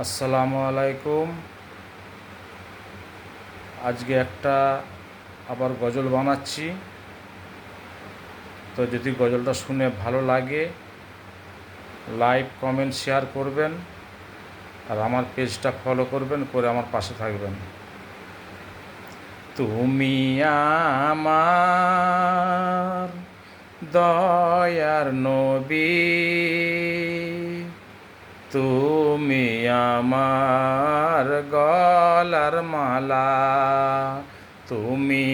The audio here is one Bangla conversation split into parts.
আসসালামু আলাইকুম। আজকে একটা আবার গজল বানাচ্ছি। তো যদি গজলটা শুনে ভালো লাগে, লাইক কমেন্ট শেয়ার করবেন, আর আমার পেজটা ফলো করবেন, করে আমার পাশে থাকবেন। তুমি আমার দয়ার নবী, তুমি আমার গলার মালা, তুমি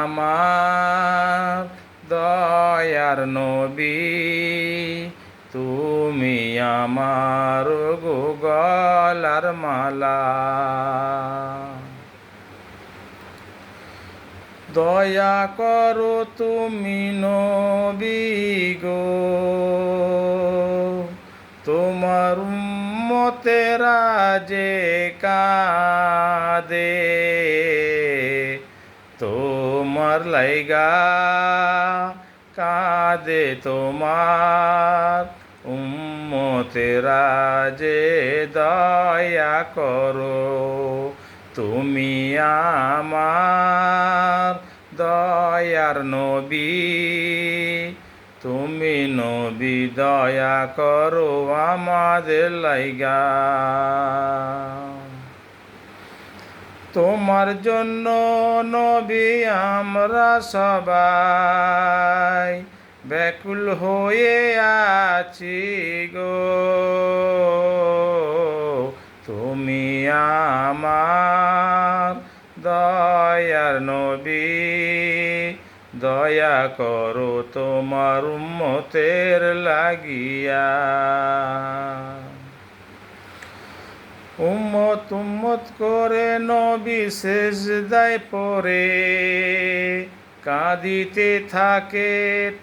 আমার দয়ার নবী, তুমি আমার গলার মালা। দয়া করো তুমি নবী গো, তোমার উম্মতেরা যে কাঁদে, তোমার লাইগা কাঁদে, তোমার উম্মতেরা যে দয়া করো, তুমি আমার দয়ার নবী, তুমি নবী দয়া করো আমাদের লাইগা। তোমার জন্য নবী আমরা সবাই ব্যাকুল হয়ে আছি গো, তুমি আমার দয়ার নবী, দয়া করো তোমার উম্মতের লাগিয়া। উম্মত উম্মত করে নবী সেজদায় পড়ে কাঁদিতে থাকে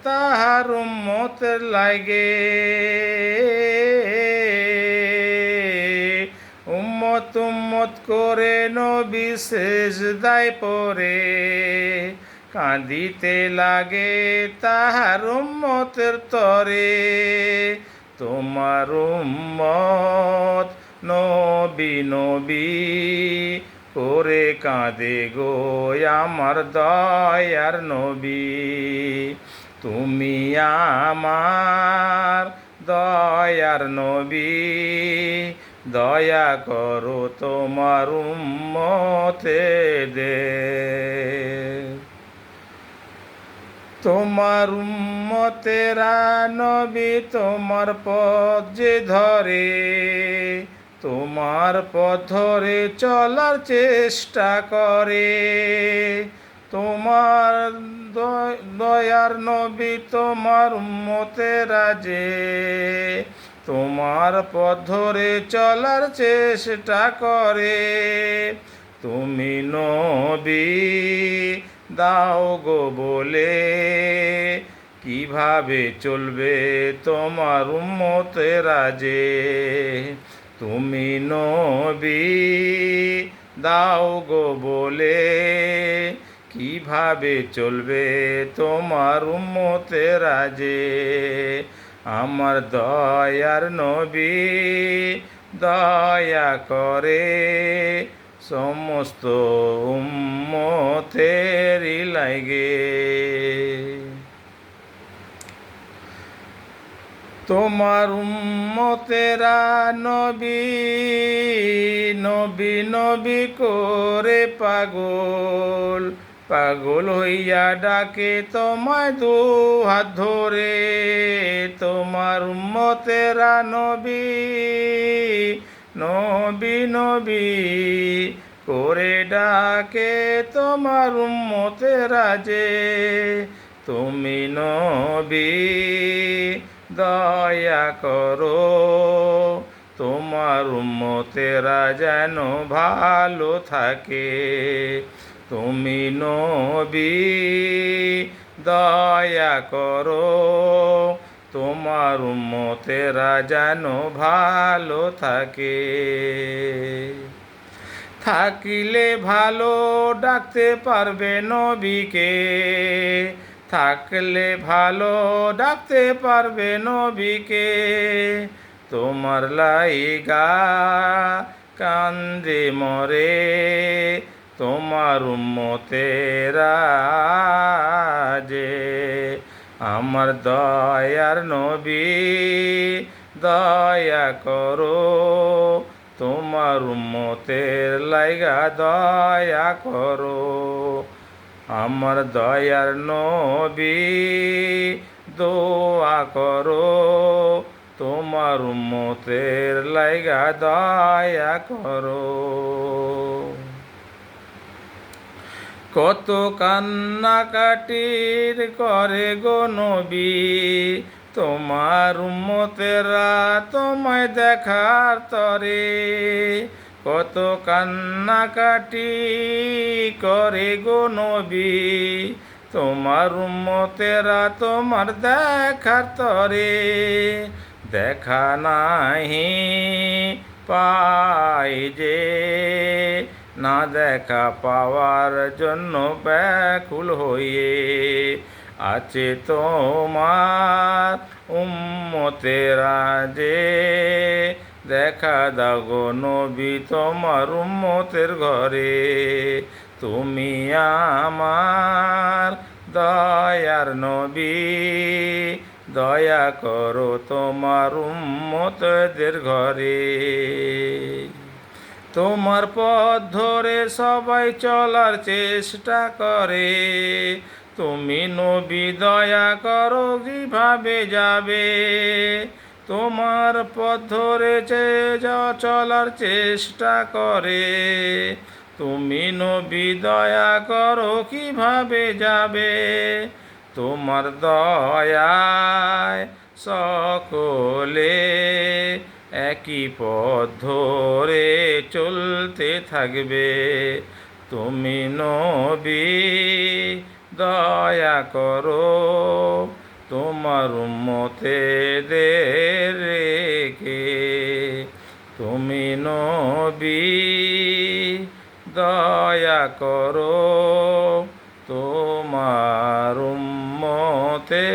তাহার উম্মতের লাগে। উম্মত উম্মত করে নবী সেজদায় পড়ে কাঁদিতে লাগে তাহার উম্মতের তরে। তোমার উম্মত নবী নবী করে কাঁদে গো আমার দয়ার নবী, তুমি আমার দয়ার নবী, দয়া করো তোমার উম্মতেদের। তোমার উম্মতেরা নবী তোমার পথ যে ধরে, তোমার পথ ধরে চলার চেষ্টা করে, তোমার দয়ার নবী তোমার উম্মতেরা যে তোমার পথ ধরে চলার চেষ্টা করে, তুমি নবী দাও গো বলে কিভাবে চলবে তোমার উম্মতেরা যে, তুমি নবী দাও গো বলে কিভাবে চলবে তোমার উম্মতেরা যে। আমার দয়ার নবী দয়া করে সমস্ত উম্মতেরই লাগে। তোমার উম্মতেরা নবী নবী নবী করে পাগল, পাগল হইয়া ডাকে তোমায় দু হাত ধরে। তোমার উম্মতেরা নবী নবী নবী করে ডাকে তোমার উম্মতেরা যে, তুমি নবী দয়া করো তোমার উম্মতেরা যেন ভালো থাকে, তুমি নবী দয়া করো তোমার উম্মতেরা যেন ভালো থাকে। থাকিলে ভালো ডাকতে পারবে নবীকে, থাকলে ভালো ডাকতে পারবে নবীকে, তোমার লাইগা কান্দে মরে তোমার উম্মতেরা যে। আমার দয়ার নবী দয়া করো তোমার উম্মতের লাইগা দয়া করো। আমার দয়ার নবী দোয়া করো তোমার উম্মতের লাইগা দয়া করো। কত কান্নাকাটির করে গো নবী তোমার উম্মতেরা তোমায় দেখার তরে। কত কান্নাকাটি করে গো নবী তোমার উম্মতেরা তোমার দেখার তরে। দেখা নাহি পাই যে না দেখা পাওয়ার জন্য ব্যাকুল হয়ে আছে তোমার উম্মতেরা যে। দেখা দাও গো নবী তোমার উম্মতের ঘরে। তুমি আমার দয়ার নবী দয়া করো তোমার উম্মতদের ঘরে। তোমার পথ ধরে সবাই চলার চেষ্টা করে তুমি নবী দয়া করো কিভাবে যাবে। তোমার পথ ধরে চলার চেষ্টা করে তুমি নবী দয়া করো কিভাবে যাবে। তোমার দয়ায় সকলে একই পথ ধরে চলতে থাকবে। তুমি নবী দয়া করো তোমার উম্মতেদের রেখে। তুমি নবী দয়া করো তোমার উম্মতেদেরকে।